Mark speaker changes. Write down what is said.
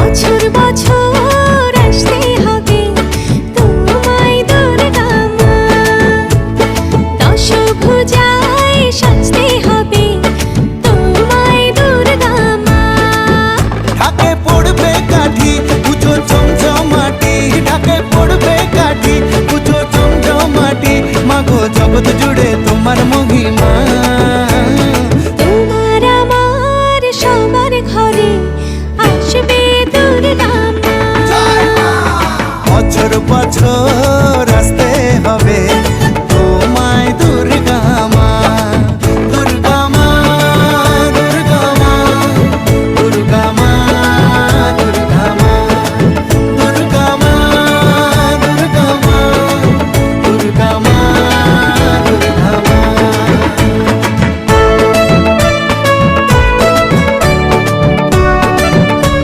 Speaker 1: বছর বছর আসতে হবে তোমায় দুর্গা মা, দশভুজায় সাজতে হবে তোমায় দুর্গা মা।
Speaker 2: ঢাকে পড়বে কাঠি পুজো চমচমাটি, ঢাকে পড়বে কাঠি পুজো চমচমাটি, মাগো জগৎ জুড়ে তোমার মহিমা।
Speaker 1: তোমার আমার সবার ঘরে আসবে দুর্গা মা।
Speaker 2: বছর বছর